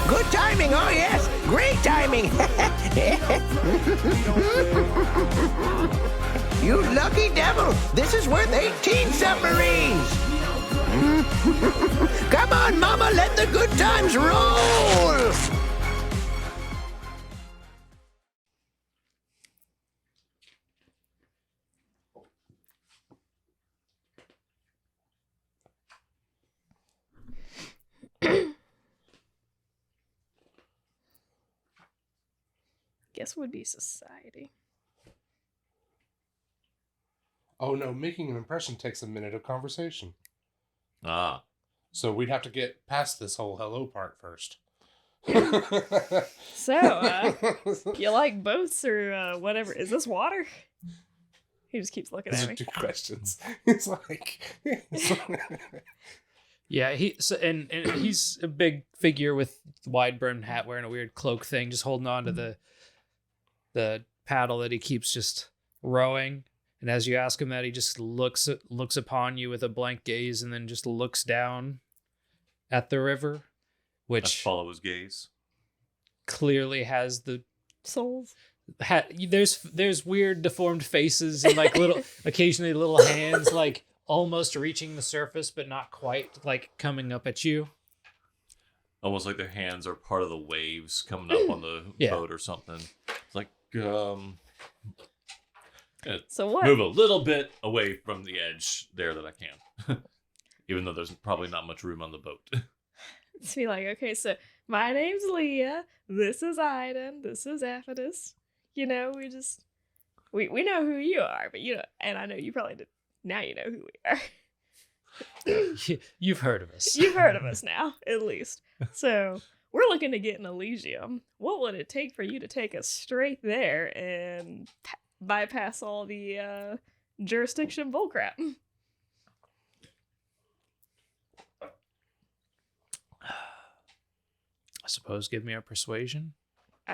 Good timing, oh yes. Great timing. You lucky devil. This is worth 18 submarines. Come on, Mama, let the good times roll. Guess would be society. Oh no, making an impression takes a minute of conversation. Ah. So we'd have to get past this whole hello part first. So, you like boats or whatever? Is this water? He just keeps looking Those at are me. two questions. It's like... Yeah, and he's a big figure with wide brimmed hat, wearing a weird cloak thing, just holding on to the paddle that he keeps just rowing. And as you ask him that, he just looks upon you with a blank gaze, and then just looks down at the river, which follow his gaze. clearly has the Souls. there's weird deformed faces and like occasionally little hands like almost reaching the surface, but not quite, like coming up at you. Almost like their hands are part of the waves coming up on the boat or something. It's like, So what? move a little bit away from the edge there that I can. Even though there's probably not much room on the boat. It's be like, okay, so my name's Leah. This is Aiden. This is Athena. You know, we know who you are, but and I know you probably did. Now you know who we are. You've heard of us. You've heard of us now, at least. So we're looking to get an Elysium. What would it take for you to take us straight there and bypass all the jurisdiction bullcrap? I suppose give me a persuasion.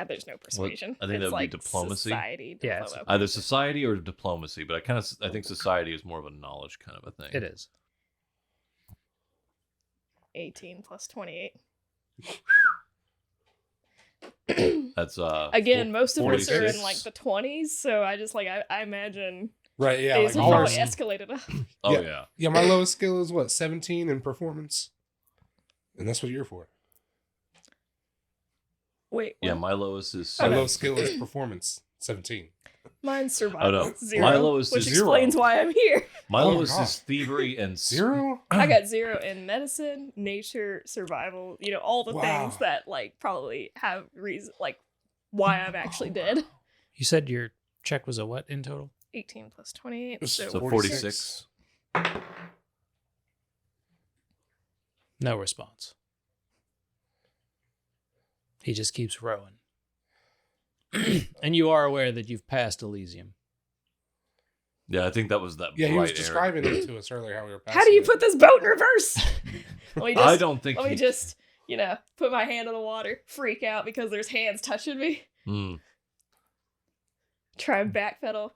There's no persuasion. I think it's that would be like diplomacy. Society, Yeah, it's Either society or diplomacy, but I think society is more of a knowledge kind of a thing. It is. 18 plus 28. That's Again, most of us are 46. in like the 20s, so I just like I imagine Right, yeah. these Like have probably ours. escalated up. Oh Yeah. yeah. Yeah, my lowest skill is what, 17 in performance? And that's what you're for. Wait, Yeah, what? my lowest is My Okay. lowest skill is performance, 17. Mine's survival. Oh, no. 0, My lowest which is explains 0. why I'm here. my Oh my lowest God. is thievery and 0? I got 0 in medicine, nature, survival. You know, all the Wow. things that like probably have reason, like why I'm actually dead. You said your check was a what in total? 18 plus 28, It's so so 46. 46. No response. He just keeps rowing. And you are aware that you've passed Elysium. Yeah, I think that was that. Yeah, he was bright area. describing it to us earlier how we were passing how do you it. put this boat in reverse? Let me just, I don't think. let me just, put my hand in the water, freak out because there's hands touching me, try and backpedal.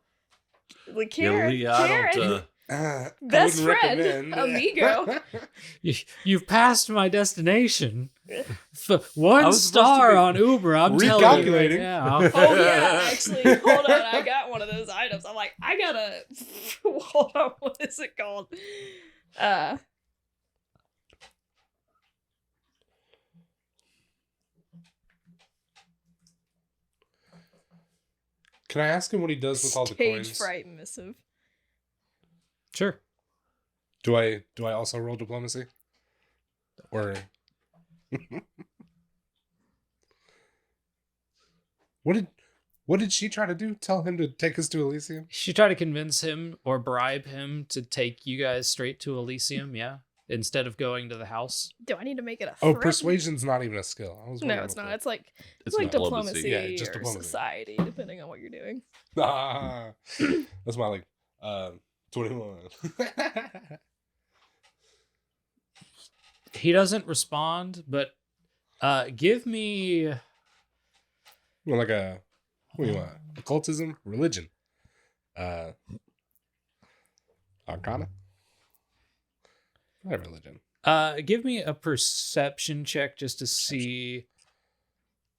Like, Karen, Lee, I Karen, don't. I best wouldn't friend, recommend. amigo. You've passed my destination. I One was supposed star to be on Uber. I'm telling you right recalculating. now. Oh yeah, actually, hold on. I got one of those items. I'm like, I gotta hold on. What is it called? Can I ask him what he does with all the Stage coins? fright missive. Sure. Do I also roll diplomacy? Or what did she try to do? Tell him to take us to Elysium? She tried to convince him or bribe him to take you guys straight to Elysium, yeah? Instead of going to the house. Do I need to make it a Oh, threat? persuasion's not even a skill. I was No, wondering it's what not. that- It's like It's like diplomacy. diplomacy Yeah, just or diplomacy. society, depending on what you're doing. Ah, that's my 21. He doesn't respond, but give me... Well, like what do you want? Occultism, religion, Arcana. Not religion. Give me a perception check just to see.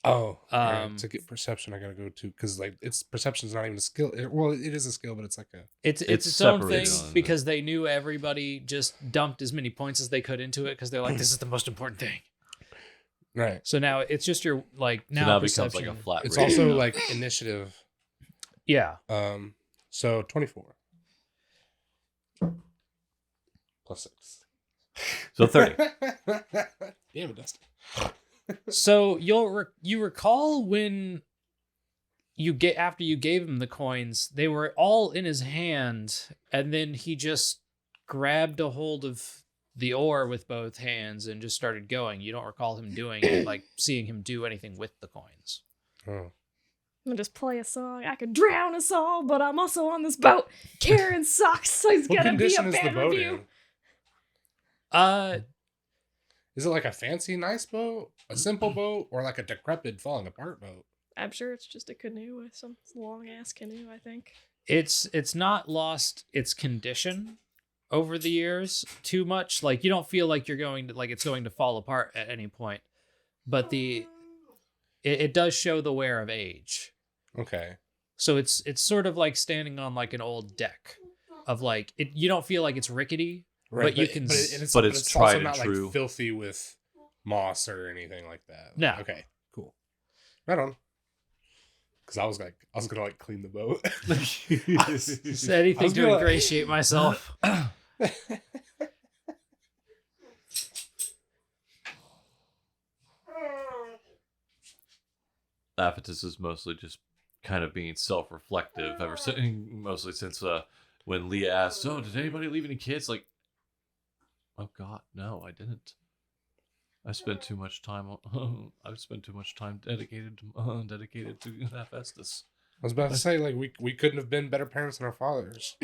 Oh, right. To get perception, I gotta go to because like it's perception's not even a skill. Well, it is a skill, but it's like a. It's its own thing separated. because they knew everybody just dumped as many points as they could into it because they're like, this is the most important thing. Right. So now it's just your like So now it becomes like a flat. It's rating also now. like initiative. Yeah. So 24 plus 6. So 30. Damn it, Dustin. So you recall when after you gave him the coins, they were all in his hand, and then he just grabbed a hold of the oar with both hands and just started going. You don't recall him doing it, like seeing him do anything with the coins. Oh. I'm gonna just play a song. I could drown us all, but I'm also on this boat carrying socks, so it's What gonna be a condition is the bad boat review. in? Is it like a fancy, nice boat, a simple boat, or like a decrepit, falling apart boat? I'm sure it's just a canoe with some long ass canoe, I think. It's not lost its condition over the years too much. Like you don't feel like you're going to like it's going to fall apart at any point, but it does show the wear of age. Okay. So it's sort of like standing on like an old deck of like it. You don't feel like it's rickety, Right. but you can. but it's tried also and not true. like filthy with moss or anything like that. No. Okay. Cool. Right on. Because I was gonna like clean the boat. Just anything to gonna- ingratiate myself. Aphetus is mostly just kind of being self-reflective ever since, mostly since when Leah asked, "Oh, did anybody leave any kids?" Like, oh God, no, I didn't. I spent too much time on. I've spent too much time dedicated to Hephaestus. I was about to say like we couldn't have been better parents than our fathers.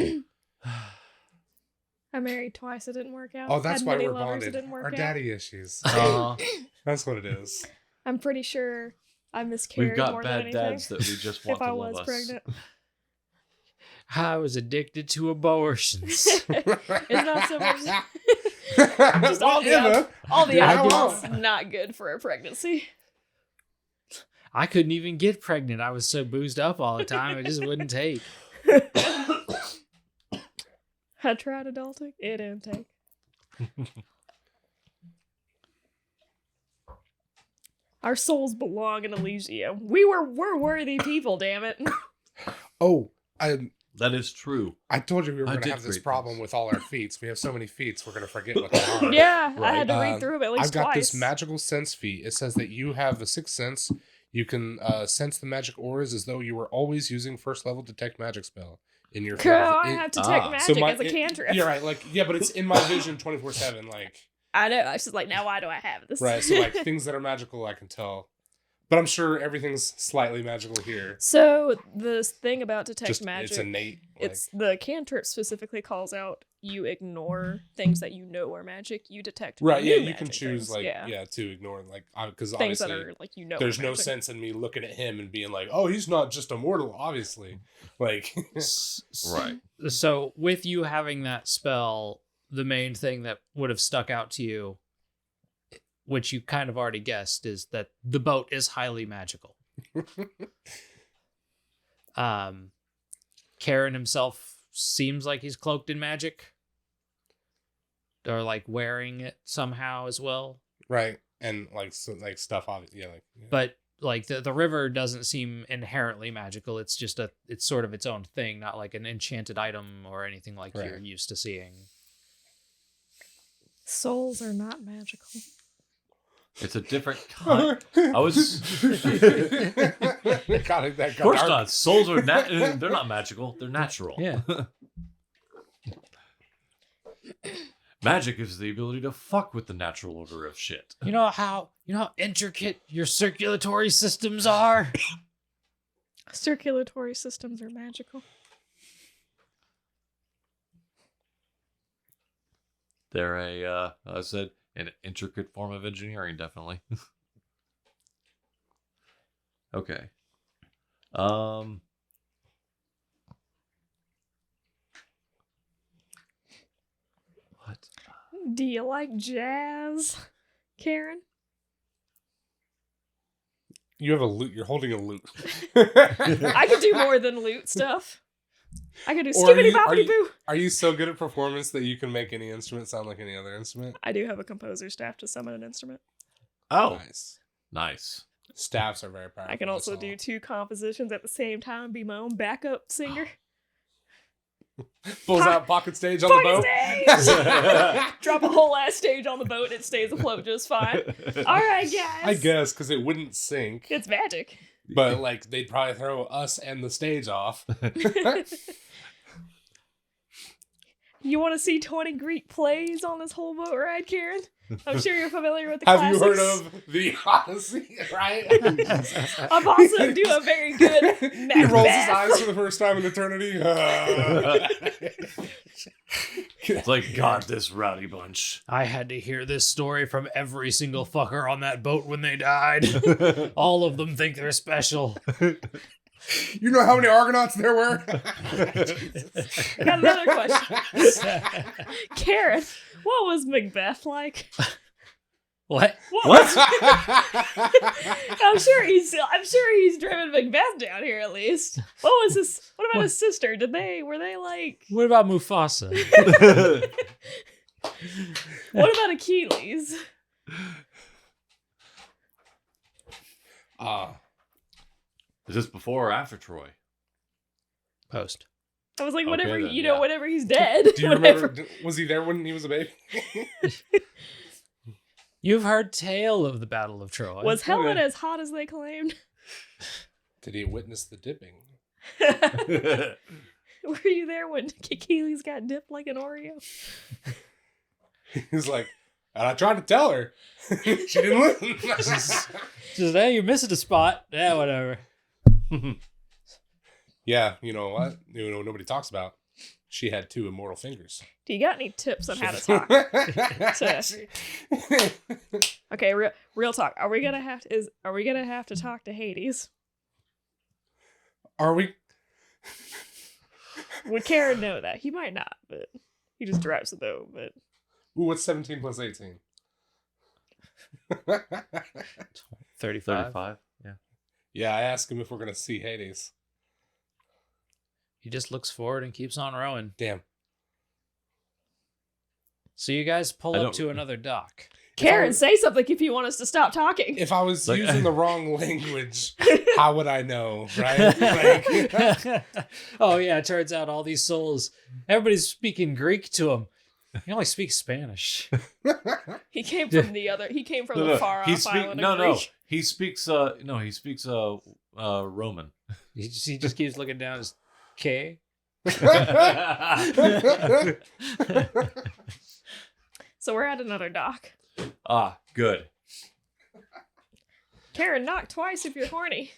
I married twice, it didn't work out. Oh, that's Had why many we're lovers, bonded. It didn't work Our out. daddy issues. Uh, That's what it is. I'm pretty sure I miscarried we've got more bad than dads anything. that we just want If I to love was us. pregnant. I was addicted to abortions. It's not so much. Just all Whatever. the I alcohol's not good for a pregnancy. I couldn't even get pregnant. I was so boozed up all the time. It just wouldn't take. I tried adulting. It didn't take. Our souls belong in Elysium. We're worthy people, damn it. Oh, That is true. I told you we were I going to did have this great problem things. with all our feats. We have so many feats, we're going to forget what they are. Yeah, I Right. had to read through them at least I've got twice. this magical sense feat. It says that you have a sixth sense. You can sense the magic auras as though you were always using first level detect magic spell in your. Girl, I have detect magic as a cantrip. Yeah, right. Like, yeah, but it's in my vision 24/7. Like, I know. I was just like, now why do I have this? right. So like things that are magical, I can tell. But I'm sure everything's slightly magical here. So the thing about detect Just magic, it's innate. Like, it's the cantrip specifically calls out you ignore things that you know are magic. You detect right. new Yeah, you magic can choose things. like to ignore like because things that obviously are like you know. there's are no magic. sense in me looking at him and being like, oh, he's not just immortal, obviously. Like, Right. So with you having that spell, the main thing that would have stuck out to you, which you kind of already guessed, is that the boat is highly magical. Karen himself seems like he's cloaked in magic. Or like wearing it somehow as well. right. And like like stuff obviously yeah. But like the river doesn't seem inherently magical. It's just it's sort of its own thing, not like an enchanted item or anything like Right. you're used to seeing. Souls are not magical. It's a different kind. I was. God, that Of course not. Souls are they're not magical. They're natural. Yeah. Magic is the ability to fuck with the natural order of shit. You know how intricate your circulatory systems are? Circulatory systems are magical. They're I said, an intricate form of engineering, definitely. Okay. What? Do you like jazz, Karen? You have a lute. You're holding a lute. I could do more than loot stuff. I could do Or are skibbity you- boppity boo. Are you so good at performance that you can make any instrument sound like any other instrument? I do have a composer staff to summon an instrument. Oh, Nice. nice. Staffs are very powerful. I can also that's all. do 2 compositions at the same time, be my own backup singer. Pulls out pocket stage on the boat. Pocket stage! Drop a whole ass stage on the boat and it stays afloat just fine. Alright, guys. I guess because it wouldn't sink, It's magic. but like they'd probably throw us and the stage off. You want to see 20 Greek plays on this whole boat ride, Karen? I'm sure you're familiar with the Have classics. you heard of the Odyssey? Right? I'm also do a very good Macbeth. He rolls his eyes for the first time in eternity. It's like, God, this rowdy bunch. I had to hear this story from every single fucker on that boat when they died. All of them think they're special. You know how many Argonauts there were? Got another question. Karen, what was Macbeth like? What? I'm sure he's driven Macbeth down here at least. What about his sister? Were they like What about Mufasa? what about Achilles? Is this before or after Troy? Post. I was like, Okay, whenever then, whenever he's dead. Do you whenever. remember? Was he there when he was a baby? You've heard tale of the Battle of Troy. Was Helen Okay. as hot as they claimed? Did he witness the dipping? Were you there when Achilles got dipped like an Oreo? He's like, and I tried to tell her. She didn't listen. Just, hey, you're missing a spot. Yeah, whatever. Yeah, you know what? You know what nobody talks about. She had 2 immortal fingers. Do you got any tips on how to talk? Okay, real talk. Are we gonna have to talk to Hades? Are we? Would Karen know that? He might not, but he just drives the boat. But Ooh, what's 17 plus 18? 35. 35? Yeah. Yeah, I asked him if we're going to see Hades. He just looks forward and keeps on rowing. Damn. So you guys pull I up don't- to another dock. Karen, say something if you want us to stop talking. If I was Like- using the wrong language, how would I know, right? Like, Oh yeah, it turns out all these souls, everybody's speaking Greek to him. He only speaks Spanish. He came from the far off island of Greece. He speaks Roman. He just keeps looking down as K. So we're at another dock. Ah, good. Karen, knock twice if you're horny.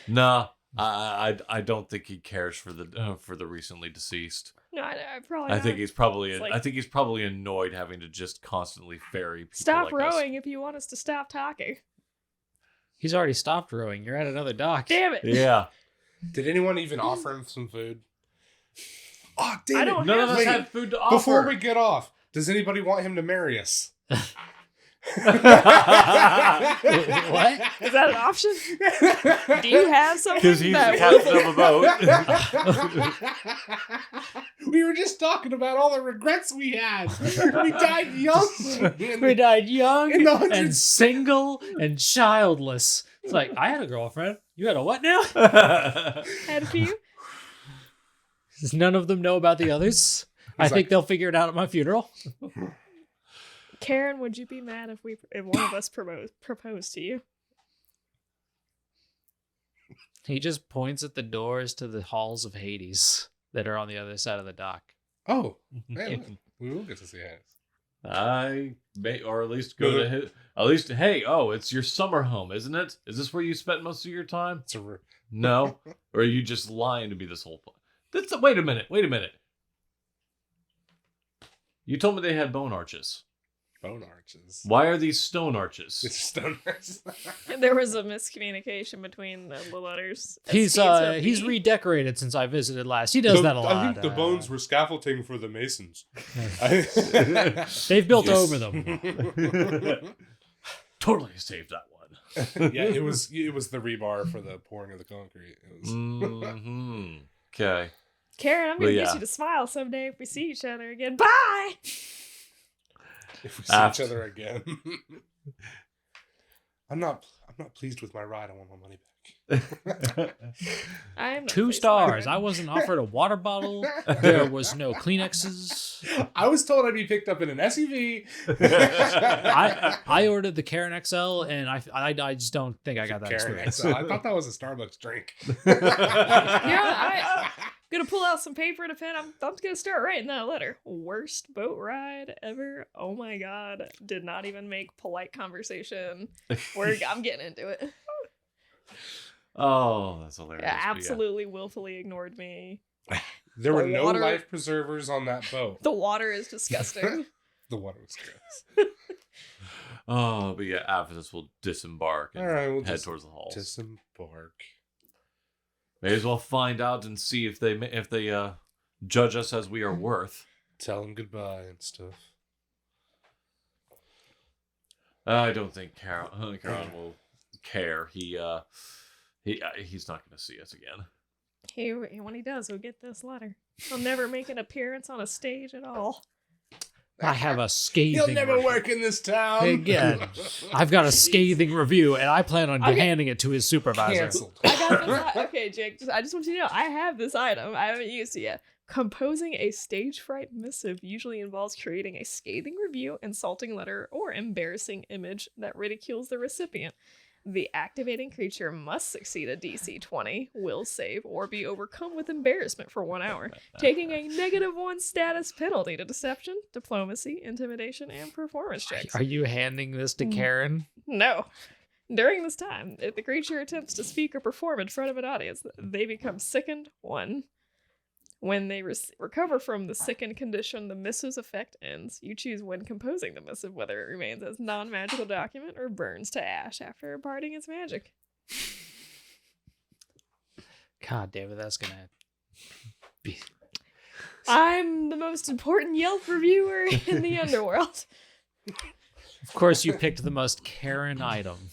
Nah, I don't think he cares for the recently deceased. No, I probably. I think not. he's probably It's like- I think he's probably annoyed having to just constantly ferry people Stop like us. rowing if you want us to stop talking. He's already stopped rowing. You're at another dock. Damn it! Yeah. did anyone even offer him some food? Oh, I damn don't it. None of us Wait, had food to offer. Before we get off, does anybody want him to marry us? What? Is that an option? Do you have something? Because he's the that captain will- of a boat. We were just talking about all the regrets we had. We died young. We died young In the and hundreds- single and childless. It's like, I had a girlfriend. You had a what now? Had a few. Does none of them know about the others? I He's think like- they'll figure it out at my funeral. Karen, would you be mad if one of us proposed to you? He just points at the doors to the halls of Hades that are on the other side of the dock. Oh, man, we will get to see Hades. I may, or at least go to his. At least, hey, it's your summer home, isn't it? Is this where you spent most of your time? It's a No, or are you just lying to me this whole? Wait a minute. You told me they had bone arches. Bone arches. Why are these stone arches? It's stone arches. There was a miscommunication between the letters. He's redecorated since I visited last. He does that a lot. I think the bones were scaffolding for the masons. They've built over them. Totally saved that one. Yeah, it was the rebar for the pouring of the concrete. It was... Okay. Karen, I'm gonna get you to smile someday if we see each other again. Bye. If we see each other again. I'm not pleased with my ride. I want my money back. I am 2 stars. I wasn't offered a water bottle. There was no Kleenexes. I was told I'd be picked up in an SUV. I ordered the Karen XL, and I just don't think I got that Karen experience. XL. I thought that was a Starbucks drink. Yeah, I'm gonna pull out some paper and a pen. I'm gonna start writing that letter. Worst boat ride ever. Oh my god. Did not even make polite conversation. I'm getting into it. Oh, that's hilarious. Yeah, absolutely willfully ignored me. There were The no water- life preservers on that boat. The water is disgusting. The water was gross. Oh, but yeah, after this, we'll disembark and All right, we'll head just towards the halls. disembark. May as well find out and see if they judge us as we are worth. Tell him goodbye and stuff. I don't think Caron will care. He's not going to see us again. When he does, he'll get this letter. He'll never make an appearance on a stage at all. I have a scathing. He'll never review. work in this town. Again, I've got a scathing review, and I plan on handing it to his supervisor. Canceled. I got this. Okay, Jake. I just want you to know I have this item. I haven't used it yet. Composing a stage fright missive usually involves creating a scathing review, insulting letter, or embarrassing image that ridicules the recipient. The activating creature must succeed a DC 20, will save, or be overcome with embarrassment for 1 hour, taking a -1 status penalty to deception, diplomacy, intimidation, and performance checks. Are you handing this to Karen? No. During this time, if the creature attempts to speak or perform in front of an audience, they become sickened 1. When they recover from the sickened condition, the missive's effect ends. You choose when composing the missive whether it remains as non-magical document or burns to ash after imparting its magic. God damn it, that's gonna be. I'm the most important Yelp reviewer in the underworld. Of course, you picked the most Karen item.